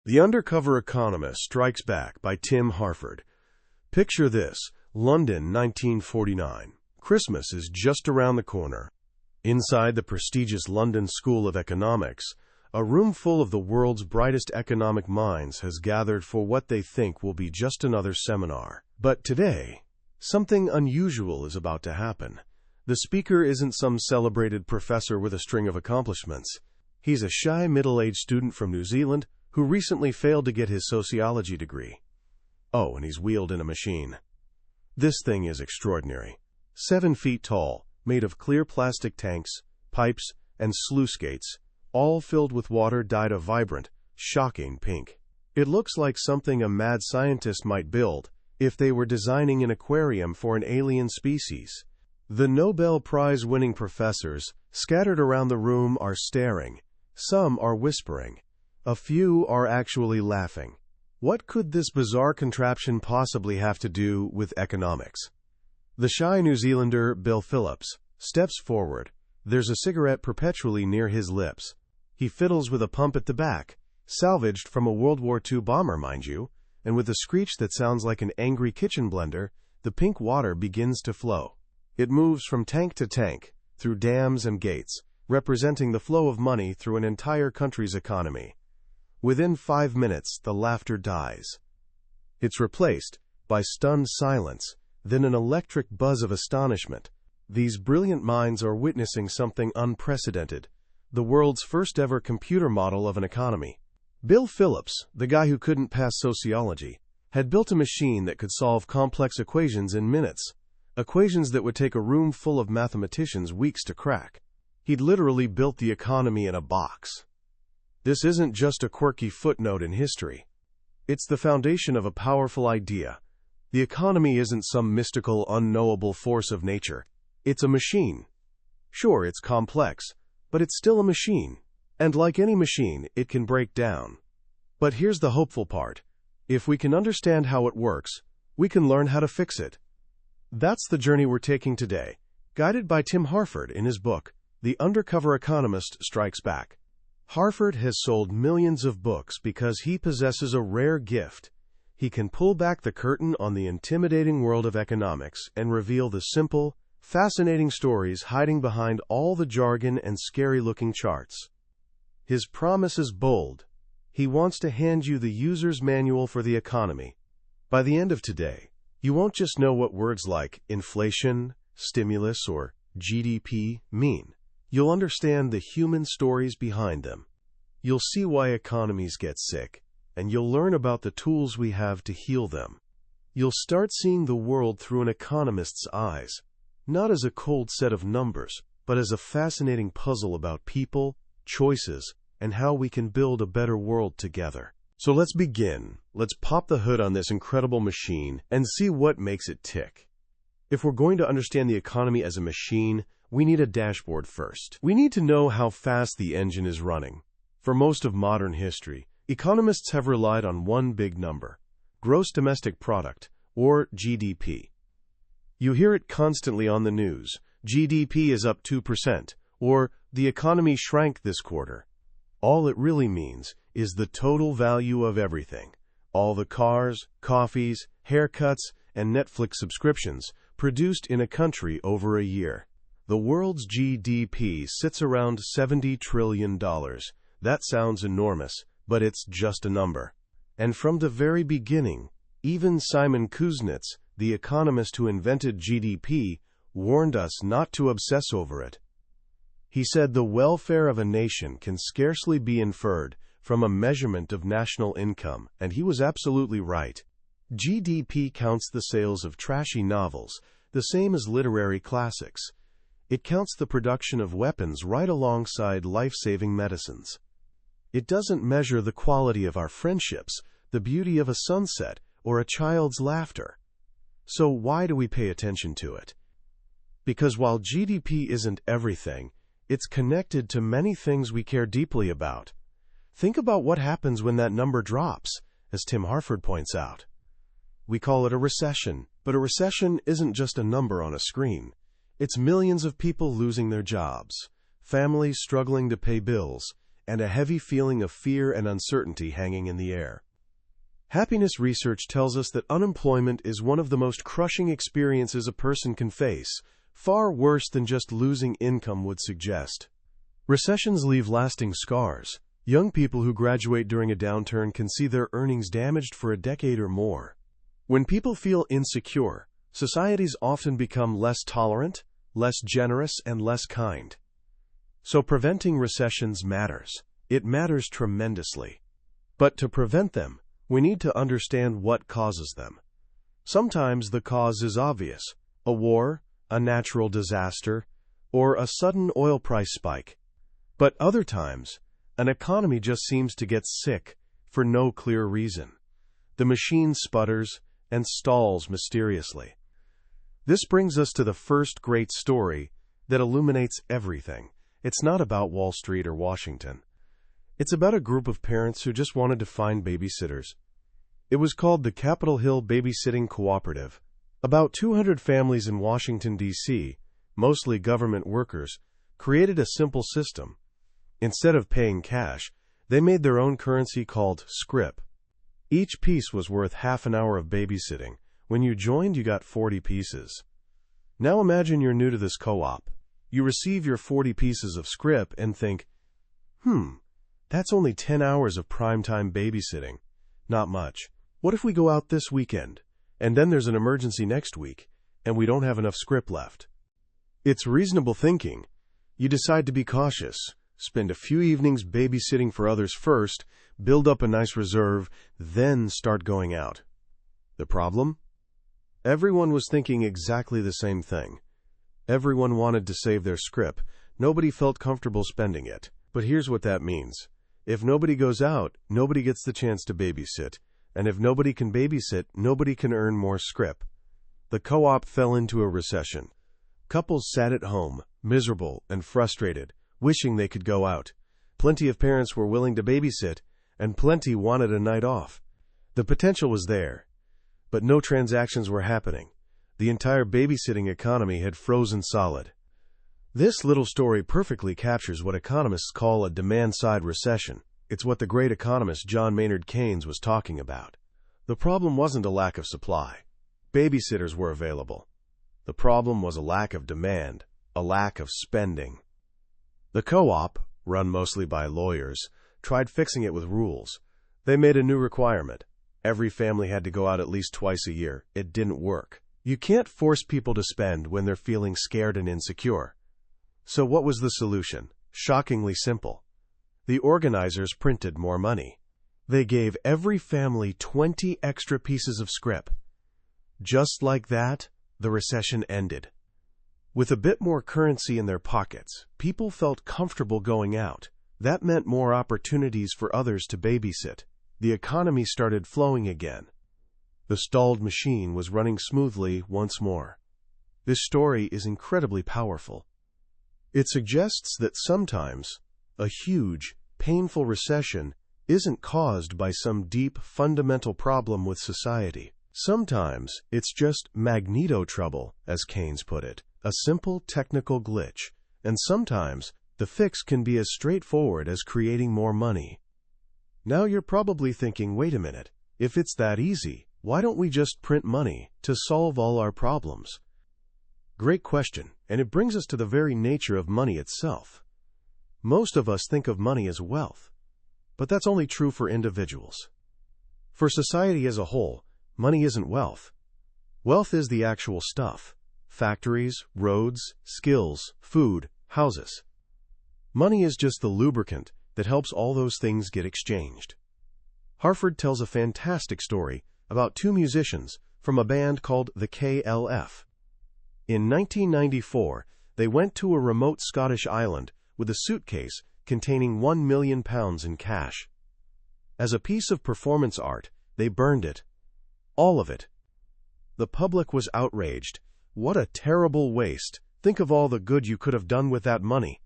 The Undercover Economist Strikes Back by Tim Harford. Picture this: London, 1949. Christmas is just around the corner. Inside the prestigious London School of Economics, a room full of the world's brightest economic minds has gathered for what they think will be just another seminar. But today, something unusual is about to happen. The speaker isn't some celebrated professor with a string of accomplishments. He's a shy middle-aged student from New Zealand who recently failed to get his sociology degree. Oh, and he's wheeled in a machine. This thing is extraordinary. 7 feet tall, made of clear plastic tanks, pipes, and sluice gates, all filled with water dyed a vibrant, shocking pink. It looks like something a mad scientist might build if they were designing an aquarium for an alien species. The Nobel Prize-winning professors scattered around the room are staring. Some are whispering. A few are actually laughing. What could this bizarre contraption possibly have to do with economics? The shy New Zealander, Bill Phillips, steps forward. There's a cigarette perpetually near his lips. He fiddles with a pump at the back, salvaged from a World War II bomber, mind you, and with a screech that sounds like an angry kitchen blender, the pink water begins to flow. It moves from tank to tank, through dams and gates, representing the flow of money through an entire country's economy. Within 5 minutes, the laughter dies. It's replaced by stunned silence, then an electric buzz of astonishment. These brilliant minds are witnessing something unprecedented, the world's first-ever computer model of an economy. Bill Phillips, the guy who couldn't pass sociology, had built a machine that could solve complex equations in minutes, equations that would take a room full of mathematicians weeks to crack. He'd literally built the economy in a box. This isn't just a quirky footnote in history. It's the foundation of a powerful idea. The economy isn't some mystical, unknowable force of nature. It's a machine. Sure, it's complex, but it's still a machine. And like any machine, it can break down. But here's the hopeful part. If we can understand how it works, we can learn how to fix it. That's the journey we're taking today, guided by Tim Harford in his book, The Undercover Economist Strikes Back. Harford has sold millions of books because he possesses a rare gift. He can pull back the curtain on the intimidating world of economics and reveal the simple, fascinating stories hiding behind all the jargon and scary-looking charts. His promise is bold. He wants to hand you the user's manual for the economy. By the end of today, you won't just know what words like inflation, stimulus, or GDP mean. You'll understand the human stories behind them. You'll see why economies get sick, and you'll learn about the tools we have to heal them. You'll start seeing the world through an economist's eyes, not as a cold set of numbers, but as a fascinating puzzle about people, choices, and how we can build a better world together. So let's begin. Let's pop the hood on this incredible machine and see what makes it tick. If we're going to understand the economy as a machine, we need a dashboard first. We need to know how fast the engine is running. For most of modern history, economists have relied on one big number: gross domestic product, or GDP. You hear it constantly on the news. GDP is up 2%, or the economy shrank this quarter. All it really means is the total value of everything. All the cars, coffees, haircuts, and Netflix subscriptions produced in a country over a year. The world's GDP sits around $70 trillion. That sounds enormous, but it's just a number. And from the very beginning, even Simon Kuznets, the economist who invented GDP, warned us not to obsess over it. He said the welfare of a nation can scarcely be inferred from a measurement of national income, and he was absolutely right. GDP counts the sales of trashy novels, the same as literary classics. It counts the production of weapons right alongside life-saving medicines. It doesn't measure the quality of our friendships, the beauty of a sunset, or a child's laughter. So why do we pay attention to it? Because while GDP isn't everything, it's connected to many things we care deeply about. Think about what happens when that number drops, as Tim Harford points out. We call it a recession, but a recession isn't just a number on a screen. It's millions of people losing their jobs, families struggling to pay bills, and a heavy feeling of fear and uncertainty hanging in the air. Happiness research tells us that unemployment is one of the most crushing experiences a person can face, far worse than just losing income would suggest. Recessions leave lasting scars. Young people who graduate during a downturn can see their earnings damaged for a decade or more. When people feel insecure, societies often become less tolerant, less generous, and less kind. So preventing recessions matters. It matters tremendously. But to prevent them, we need to understand what causes them. Sometimes the cause is obvious: a war, a natural disaster, or a sudden oil price spike. But other times, an economy just seems to get sick for no clear reason. The machine sputters and stalls mysteriously. This brings us to the first great story that illuminates everything. It's not about Wall Street or Washington. It's about a group of parents who just wanted to find babysitters. It was called the Capitol Hill Babysitting Cooperative. About 200 families in Washington, D.C., mostly government workers, created a simple system. Instead of paying cash, they made their own currency called scrip. Each piece was worth half an hour of babysitting. When you joined, you got 40 pieces. Now imagine you're new to this co-op. You receive your 40 pieces of scrip and think, that's only 10 hours of primetime babysitting. Not much. What if we go out this weekend, and then there's an emergency next week, and we don't have enough scrip left? It's reasonable thinking. You decide to be cautious, spend a few evenings babysitting for others first, build up a nice reserve, then start going out. The problem? Everyone was thinking exactly the same thing. Everyone wanted to save their scrip. Nobody felt comfortable spending it. But here's what that means. If nobody goes out, nobody gets the chance to babysit. And if nobody can babysit, nobody can earn more scrip. The co-op fell into a recession. Couples sat at home, miserable and frustrated, wishing they could go out. Plenty of parents were willing to babysit, and plenty wanted a night off. The potential was there, but no transactions were happening. The entire babysitting economy had frozen solid. This little story perfectly captures what economists call a demand-side recession. It's what the great economist John Maynard Keynes was talking about. The problem wasn't a lack of supply. Babysitters were available. The problem was a lack of demand, a lack of spending. The co-op, run mostly by lawyers, tried fixing it with rules. They made a new requirement. Every family had to go out at least twice a year. It didn't work. You can't force people to spend when they're feeling scared and insecure. So what was the solution? Shockingly simple. The organizers printed more money. They gave every family 20 extra pieces of scrip. Just like that, the recession ended. With a bit more currency in their pockets, people felt comfortable going out. That meant more opportunities for others to babysit. The economy started flowing again. The stalled machine was running smoothly once more. This story is incredibly powerful. It suggests that sometimes a huge, painful recession isn't caused by some deep, fundamental problem with society. Sometimes it's just magneto trouble, as Keynes put it, a simple technical glitch. And sometimes the fix can be as straightforward as creating more money. Now you're probably thinking, wait a minute, if it's that easy, why don't we just print money to solve all our problems? Great question, and it brings us to the very nature of money itself. Most of us think of money as wealth, but that's only true for individuals. For society as a whole, money isn't wealth. Wealth is the actual stuff: factories, roads, skills, food, houses. Money is just the lubricant that helps all those things get exchanged. Harford tells a fantastic story about two musicians from a band called the KLF. In 1994, they went to a remote Scottish island with a suitcase containing £1 million in cash. As a piece of performance art, they burned it. All of it. The public was outraged. What a terrible waste. Think of all the good you could have done with that money.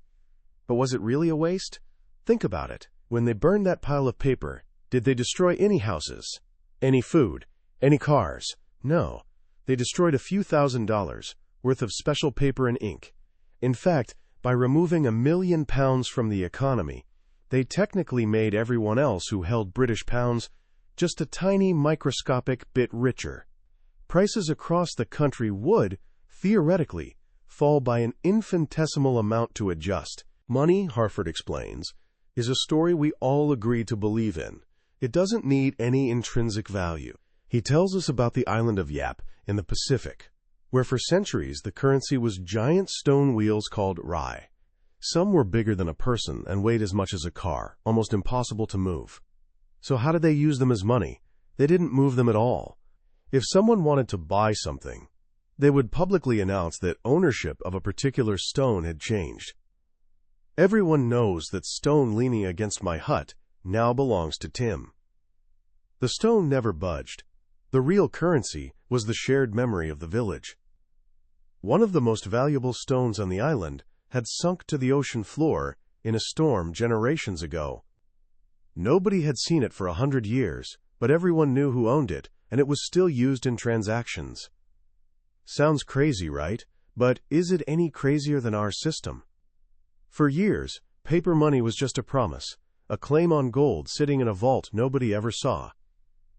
But was it really a waste? Think about it. When they burned that pile of paper, did they destroy any houses? Any food? Any cars? No. They destroyed a few $1,000s worth of special paper and ink. In fact, by removing £1 million from the economy, they technically made everyone else who held British pounds just a tiny microscopic bit richer. Prices across the country would, theoretically, fall by an infinitesimal amount to adjust. Money, Harford explains, is a story we all agree to believe in. It doesn't need any intrinsic value. He tells us about the island of Yap in the Pacific, where for centuries the currency was giant stone wheels called rai. Some were bigger than a person and weighed as much as a car, almost impossible to move. So how did they use them as money? They didn't move them at all. If someone wanted to buy something, they would publicly announce that ownership of a particular stone had changed. Everyone knows that stone leaning against my hut now belongs to Tim. The stone never budged. The real currency was the shared memory of the village. One of the most valuable stones on the island had sunk to the ocean floor in a storm generations ago. Nobody had seen it for 100 years, but everyone knew who owned it, and it was still used in transactions. Sounds crazy, right? But is it any crazier than our system? For years, paper money was just a promise, a claim on gold sitting in a vault nobody ever saw.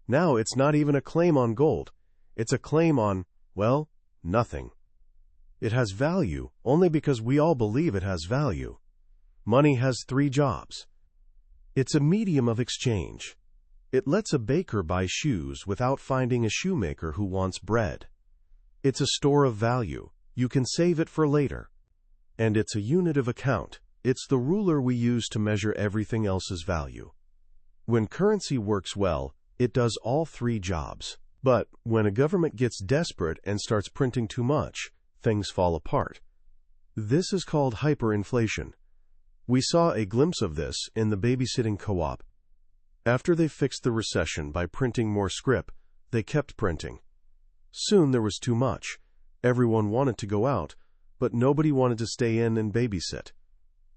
Now it's not even a claim on gold. It's a claim on, well, nothing. It has value only because we all believe it has value. Money has 3 jobs. It's a medium of exchange. It lets a baker buy shoes without finding a shoemaker who wants bread. It's a store of value. You can save it for later. And it's a unit of account. It's the ruler we use to measure everything else's value. When currency works well, it does all 3 jobs. But when a government gets desperate and starts printing too much, things fall apart. This is called hyperinflation. We saw a glimpse of this in the babysitting co-op. After they fixed the recession by printing more scrip, they kept printing. Soon there was too much. Everyone wanted to go out, but nobody wanted to stay in and babysit.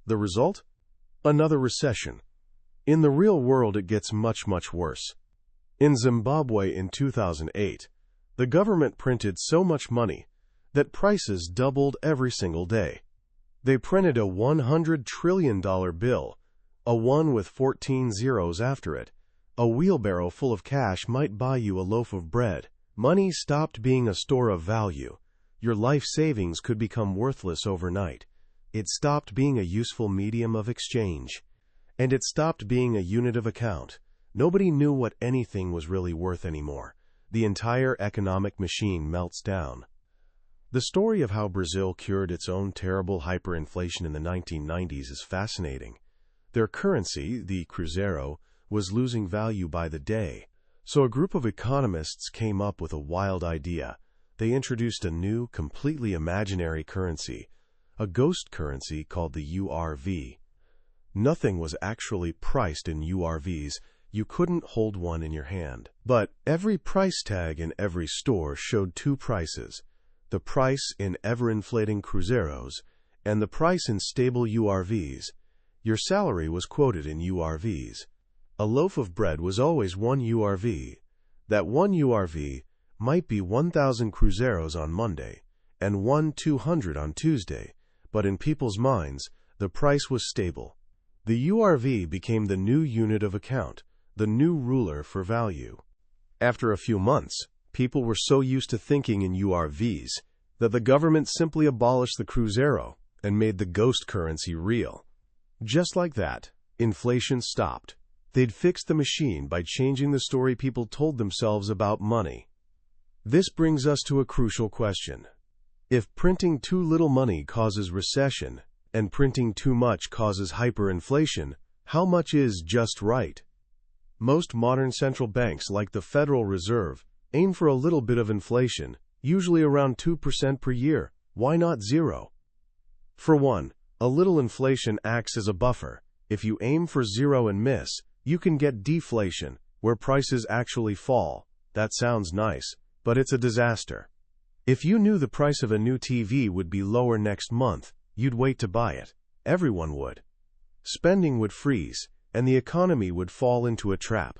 The result? Another recession. In the real world, it gets much, much worse. In Zimbabwe in 2008, the government printed so much money that prices doubled every single day. They printed a $100 trillion bill, a 1 with 14 zeros after it. A wheelbarrow full of cash might buy you a loaf of bread. Money stopped being a store of value. Your life savings could become worthless overnight. It stopped being a useful medium of exchange. And it stopped being a unit of account. Nobody knew what anything was really worth anymore. The entire economic machine melts down. The story of how Brazil cured its own terrible hyperinflation in the 1990s is fascinating. Their currency, the cruzeiro, was losing value by the day. So a group of economists came up with a wild idea. They introduced a new, completely imaginary currency, a ghost currency called the URV. Nothing was actually priced in URVs. You couldn't hold one in your hand. But every price tag in every store showed 2 prices. The price in ever-inflating cruzeiros and the price in stable URVs. Your salary was quoted in URVs. A loaf of bread was always 1 URV. That 1 URV might be 1,000 cruzeiros on Monday and 1,200 on Tuesday, but in people's minds, the price was stable. The URV became the new unit of account, the new ruler for value. After a few months, people were so used to thinking in URVs that the government simply abolished the cruzeiro and made the ghost currency real. Just like that, inflation stopped. They'd fixed the machine by changing the story people told themselves about money. This brings us to a crucial question. If printing too little money causes recession and printing too much causes hyperinflation, how much is just right? Most modern central banks, like the Federal Reserve, aim for a little bit of inflation, usually around 2% per year. Why not 0? For one, a little inflation acts as a buffer. If you aim for 0 and miss, you can get deflation, where prices actually fall. That sounds nice, but it's a disaster. If you knew the price of a new TV would be lower next month, you'd wait to buy it. Everyone would. Spending would freeze, and the economy would fall into a trap.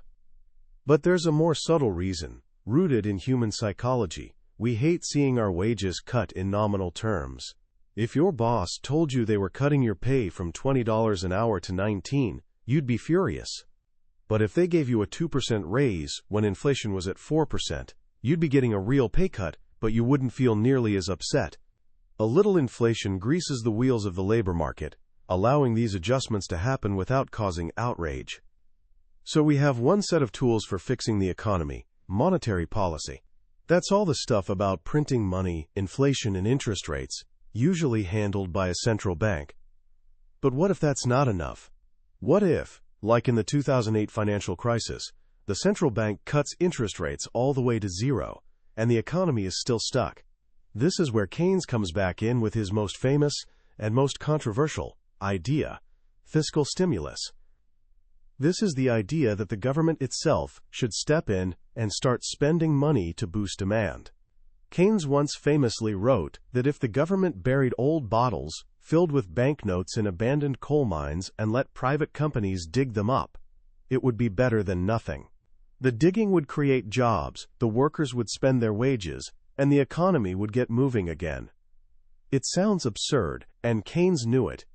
But there's a more subtle reason, rooted in human psychology. We hate seeing our wages cut in nominal terms. If your boss told you they were cutting your pay from $20 an hour to $19, you'd be furious. But if they gave you a 2% raise when inflation was at 4%, you'd be getting a real pay cut, but you wouldn't feel nearly as upset. A little inflation greases the wheels of the labor market, allowing these adjustments to happen without causing outrage. So we have one set of tools for fixing the economy: monetary policy. That's all the stuff about printing money, inflation, and interest rates, usually handled by a central bank. But what if that's not enough? What if, like in the 2008 financial crisis, the central bank cuts interest rates all the way to zero, and the economy is still stuck? This is where Keynes comes back in with his most famous and most controversial idea: fiscal stimulus. This is the idea that the government itself should step in and start spending money to boost demand. Keynes once famously wrote that if the government buried old bottles filled with banknotes in abandoned coal mines and let private companies dig them up, it would be better than nothing. The digging would create jobs, the workers would spend their wages, and the economy would get moving again. It sounds absurd, and Keynes knew it.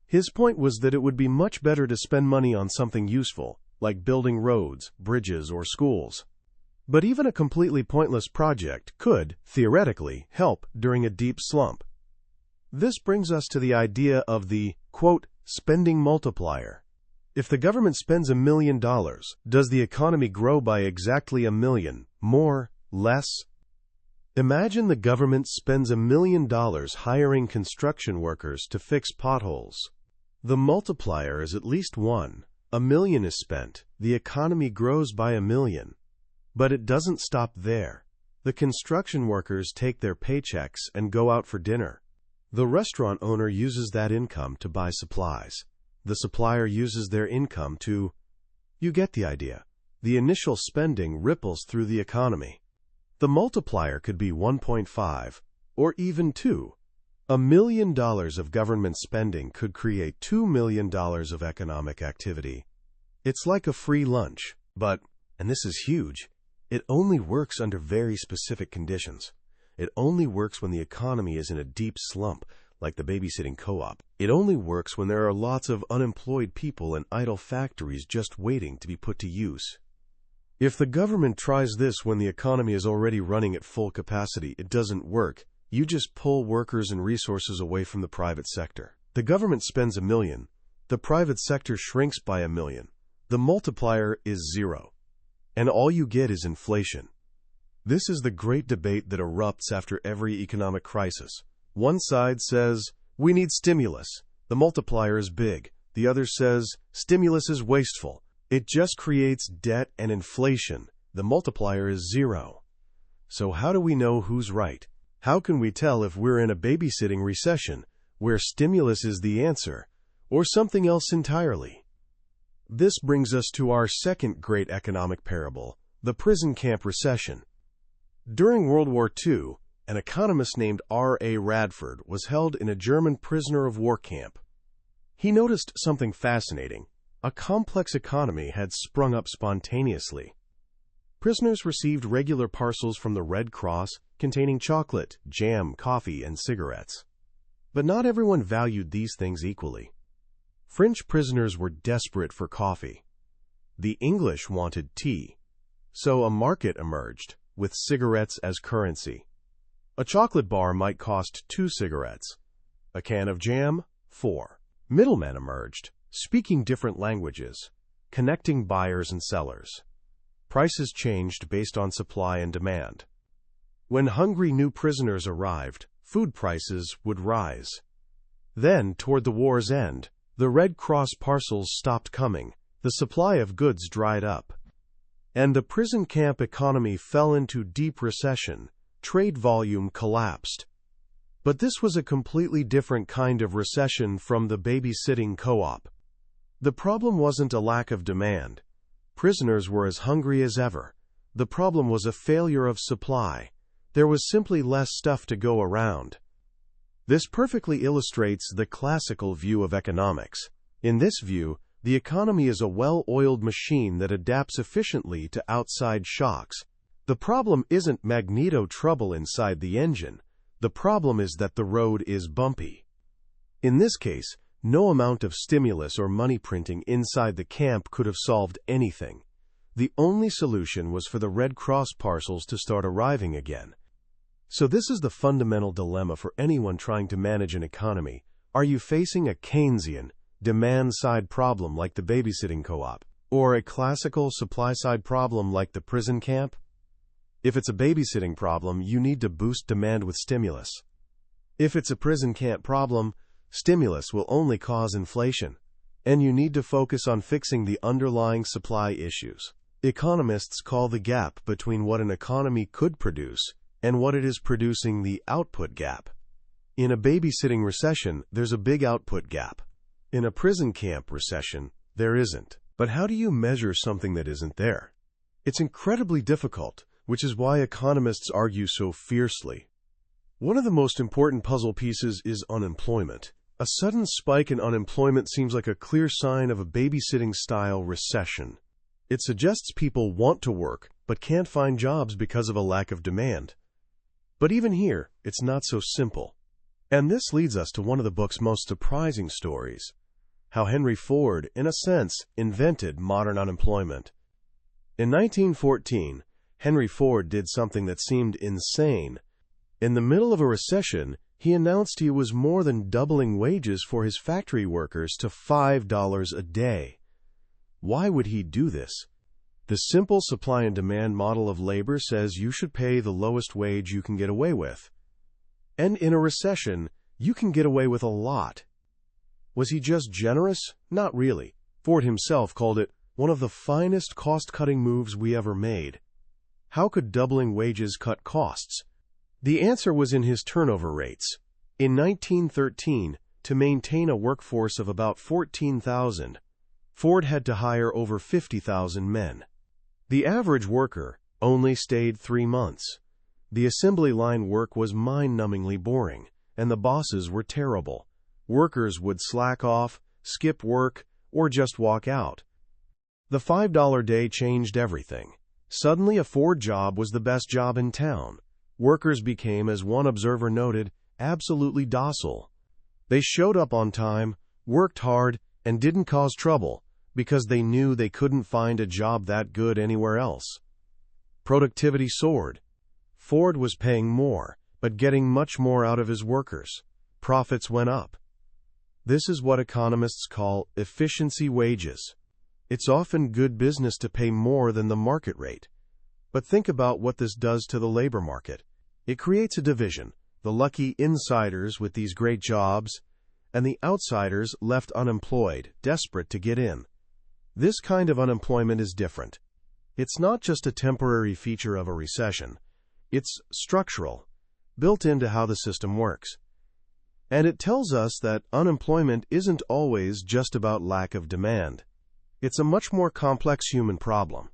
His point was that it would be much better to spend money on something useful, like building roads, bridges, or schools. But even a completely pointless project could, theoretically, help during a deep slump. This brings us to the idea of the, quote, spending multiplier. If the government spends $1 million, does the economy grow by exactly $1 million, more, less? Imagine the government spends $1 million hiring construction workers to fix potholes. The multiplier is at least 1. $1 million is spent, the economy grows by $1 million. But it doesn't stop there. The construction workers take their paychecks and go out for dinner. The restaurant owner uses that income to buy supplies. The supplier uses their income to... You get the idea. The initial spending ripples through the economy. The multiplier could be 1.5, or even 2. $1 million of government spending could create $2 million of economic activity. It's like a free lunch, but, and this is huge, it only works under very specific conditions. It only works when the economy is in a deep slump, like the babysitting co-op. It only works when there are lots of unemployed people and idle factories just waiting to be put to use. If the government tries this when the economy is already running at full capacity, it doesn't work. You just pull workers and resources away from the private sector. The government spends $1 million. The private sector shrinks by $1 million. The multiplier is 0. And all you get is inflation. This is the great debate that erupts after every economic crisis. One side says, we need stimulus. The multiplier is big. The other says, stimulus is wasteful. It just creates debt and inflation. The multiplier is 0. So how do we know who's right? How can we tell if we're in a babysitting recession, where stimulus is the answer, or something else entirely? This brings us to our second great economic parable, the prison camp recession. During World War II, an economist named R.A. Radford was held in a German prisoner of war camp. He noticed something fascinating. A complex economy had sprung up spontaneously. Prisoners received regular parcels from the Red Cross containing chocolate, jam, coffee, and cigarettes. But not everyone valued these things equally. French prisoners were desperate for coffee. The English wanted tea. So a market emerged, with cigarettes as currency. A chocolate bar might cost 2 cigarettes. A can of jam, 4. Middlemen emerged, speaking different languages, connecting buyers and sellers. Prices changed based on supply and demand. When hungry new prisoners arrived, food prices would rise. Then, toward the war's end, the Red Cross parcels stopped coming, the supply of goods dried up. And the prison camp economy fell into deep recession. Trade volume collapsed. But this was a completely different kind of recession from the babysitting co-op. The problem wasn't a lack of demand. Prisoners were as hungry as ever. The problem was a failure of supply. There was simply less stuff to go around. This perfectly illustrates the classical view of economics. In this view, the economy is a well-oiled machine that adapts efficiently to outside shocks. The problem isn't magneto trouble inside the engine. The problem is that the road is bumpy. In this case, No amount of stimulus or money printing inside the camp could have solved anything. The only solution was for the Red Cross parcels to start arriving again. So this is the fundamental dilemma for anyone trying to manage an economy. Are you facing a Keynesian, demand-side problem like the babysitting co-op, or a classical supply-side problem like the prison camp? If it's a babysitting problem, you need to boost demand with stimulus. If it's a prison camp problem, stimulus will only cause inflation, and you need to focus on fixing the underlying supply issues. Economists call the gap between what an economy could produce and what it is producing the output gap. In a babysitting recession, there's a big output gap. In a prison camp recession, there isn't. But how do you measure something that isn't there? It's incredibly difficult, which is why economists argue so fiercely. One of the most important puzzle pieces is unemployment. A sudden spike in unemployment seems like a clear sign of a babysitting-style recession. It suggests people want to work, but can't find jobs because of a lack of demand. But even here, it's not so simple. And this leads us to one of the book's most surprising stories: how Henry Ford, in a sense, invented modern unemployment. In 1914, Henry Ford did something that seemed insane. In the middle of a recession, he announced he was more than doubling wages for his factory workers to $5 a day. Why would he do this? The simple supply and demand model of labor says you should pay the lowest wage you can get away with. And in a recession, you can get away with a lot. Was he just generous? Not really. Ford himself called it one of the finest cost-cutting moves we ever made. How could doubling wages cut costs? The answer was in his turnover rates. In 1913, to maintain a workforce of about 14,000, Ford had to hire over 50,000 men. The average worker only stayed 3 months. The assembly line work was mind-numbingly boring, and the bosses were terrible. Workers would slack off, skip work, or just walk out. The $5 day changed everything. Suddenly, a Ford job was the best job in town. Workers became, as one observer noted, absolutely docile. They showed up on time, worked hard, and didn't cause trouble, because they knew they couldn't find a job that good anywhere else. Productivity soared. Ford was paying more, but getting much more out of his workers. Profits went up. This is what economists call efficiency wages. It's often good business to pay more than the market rate. But think about what this does to the labor market. It creates a division: the lucky insiders with these great jobs, and the outsiders left unemployed, desperate to get in. This kind of unemployment is different. It's not just a temporary feature of a recession. It's structural, built into how the system works. And it tells us that unemployment isn't always just about lack of demand. It's a much more complex human problem.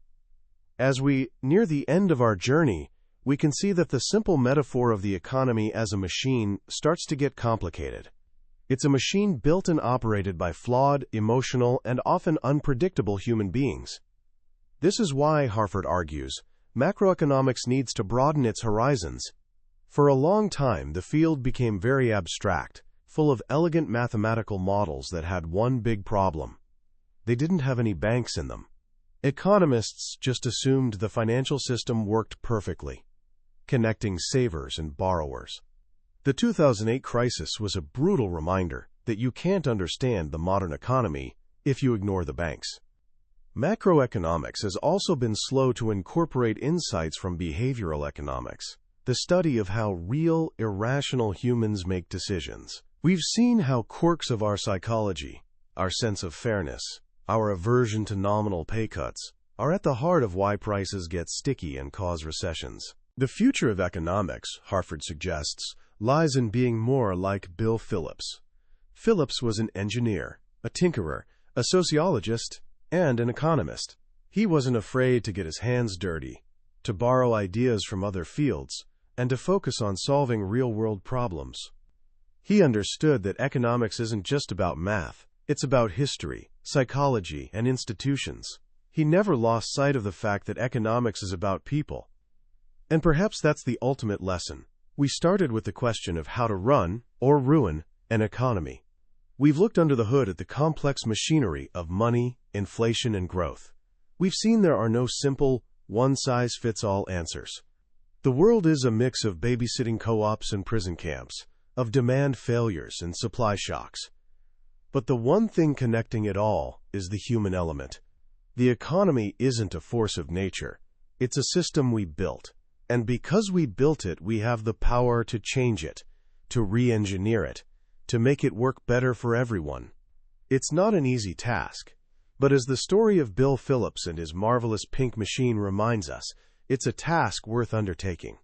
As we near the end of our journey, we can see that the simple metaphor of the economy as a machine starts to get complicated. It's a machine built and operated by flawed, emotional, and often unpredictable human beings. This is why, Harford argues, macroeconomics needs to broaden its horizons. For a long time, the field became very abstract, full of elegant mathematical models that had one big problem: they didn't have any banks in them. Economists just assumed the financial system worked perfectly, connecting savers and borrowers. The 2008 crisis was a brutal reminder that you can't understand the modern economy if you ignore the banks. Macroeconomics has also been slow to incorporate insights from behavioral economics, the study of how real, irrational humans make decisions. We've seen how quirks of our psychology, our sense of fairness, our aversion to nominal pay cuts, are at the heart of why prices get sticky and cause recessions. The future of economics, Harford suggests, lies in being more like Bill Phillips. Phillips was an engineer, a tinkerer, a sociologist, and an economist. He wasn't afraid to get his hands dirty, to borrow ideas from other fields, and to focus on solving real-world problems. He understood that economics isn't just about math, it's about history, psychology, and institutions. He never lost sight of the fact that economics is about people. And perhaps that's the ultimate lesson. We started with the question of how to run, or ruin, an economy. We've looked under the hood at the complex machinery of money, inflation, and growth. We've seen there are no simple, one-size-fits-all answers. The world is a mix of babysitting co-ops and prison camps, of demand failures and supply shocks. But the one thing connecting it all is the human element. The economy isn't a force of nature. It's a system we built. And because we built it, we have the power to change it, to re-engineer it, to make it work better for everyone. It's not an easy task, but as the story of Bill Phillips and his marvelous pink machine reminds us, it's a task worth undertaking.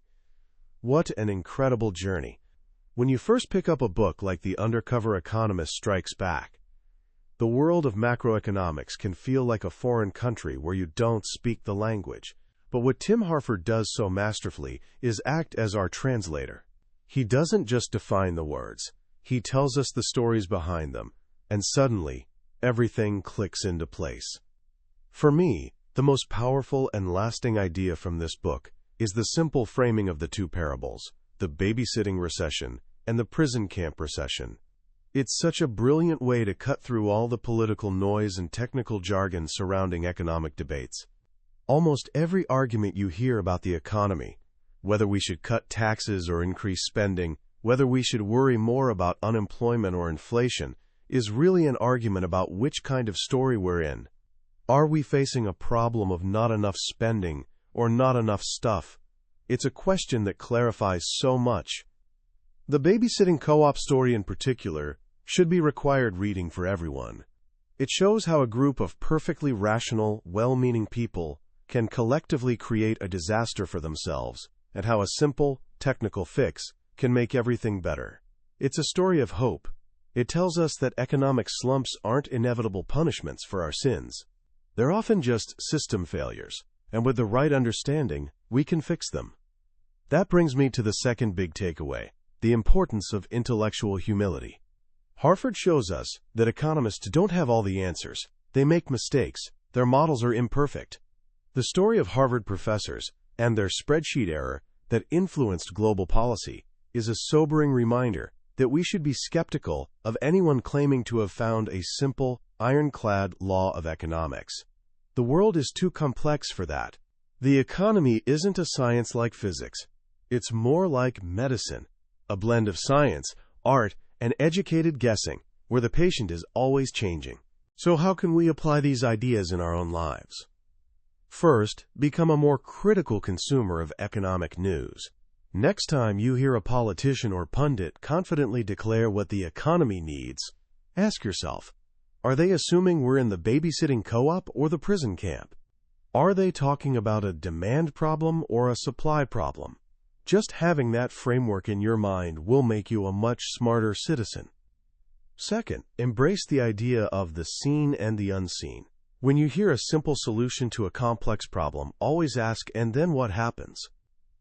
What an incredible journey. When you first pick up a book like The Undercover Economist Strikes Back, the world of macroeconomics can feel like a foreign country where you don't speak the language. But what Tim Harford does so masterfully is act as our translator. He doesn't just define the words. He tells us the stories behind them, and suddenly, everything clicks into place. For me, the most powerful and lasting idea from this book is the simple framing of the two parables, the babysitting recession and the prison camp recession. It's such a brilliant way to cut through all the political noise and technical jargon surrounding economic debates. Almost every argument you hear about the economy, whether we should cut taxes or increase spending, whether we should worry more about unemployment or inflation, is really an argument about which kind of story we're in. Are we facing a problem of not enough spending or not enough stuff? It's a question that clarifies so much. The babysitting co-op story in particular should be required reading for everyone. It shows how a group of perfectly rational, well-meaning people can collectively create a disaster for themselves, and how a simple, technical fix can make everything better. It's a story of hope. It tells us that economic slumps aren't inevitable punishments for our sins. They're often just system failures, and with the right understanding, we can fix them. That brings me to the second big takeaway, the importance of intellectual humility. Harford shows us that economists don't have all the answers. They make mistakes. Their models are imperfect. The story of Harvard professors and their spreadsheet error that influenced global policy is a sobering reminder that we should be skeptical of anyone claiming to have found a simple, ironclad law of economics. The world is too complex for that. The economy isn't a science like physics. It's more like medicine, a blend of science, art, and educated guessing, where the patient is always changing. So how can we apply these ideas in our own lives? First, become a more critical consumer of economic news. Next time you hear a politician or pundit confidently declare what the economy needs, ask yourself, are they assuming we're in the babysitting co-op or the prison camp? Are they talking about a demand problem or a supply problem? Just having that framework in your mind will make you a much smarter citizen. Second, embrace the idea of the seen and the unseen. When you hear a simple solution to a complex problem, always ask, and then what happens?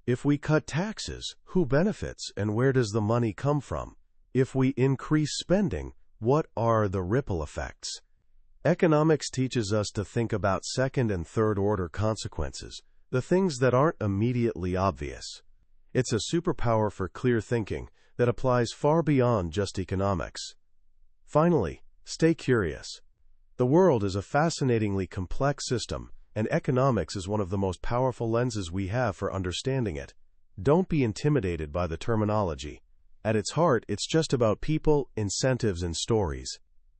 If we cut taxes, who benefits and where does the money come from? If we increase spending, what are the ripple effects? Economics teaches us to think about second and third order consequences, the things that aren't immediately obvious. It's a superpower for clear thinking that applies far beyond just economics. Finally, stay curious. The world is a fascinatingly complex system, and economics is one of the most powerful lenses we have for understanding it. Don't be intimidated by the terminology. At its heart, it's just about people, incentives, and stories.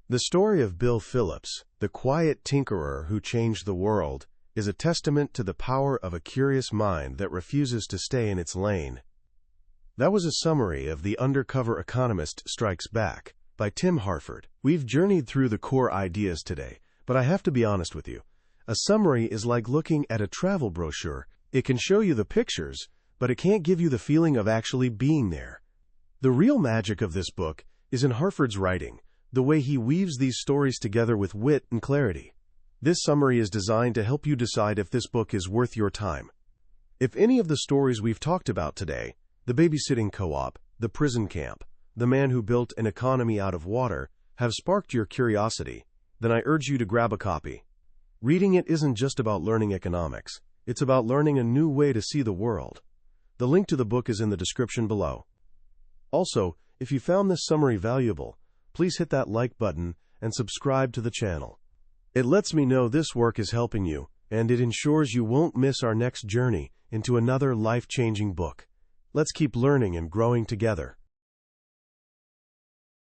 The story of Bill Phillips, the quiet tinkerer who changed the world, is a testament to the power of a curious mind that refuses to stay in its lane. That was a summary of The Undercover Economist Strikes Back by Tim Harford. We've journeyed through the core ideas today, but I have to be honest with you. A summary is like looking at a travel brochure. It can show you the pictures, but it can't give you the feeling of actually being there. The real magic of this book is in Harford's writing, the way he weaves these stories together with wit and clarity. This summary is designed to help you decide if this book is worth your time. If any of the stories we've talked about today, the babysitting co-op, the prison camp, the man who built an economy out of water, have sparked your curiosity, then I urge you to grab a copy. Reading it isn't just about learning economics. It's about learning a new way to see the world. The link to the book is in the description below. Also, if you found this summary valuable, please hit that like button and subscribe to the channel. It lets me know this work is helping you, and it ensures you won't miss our next journey into another life-changing book. Let's keep learning and growing together.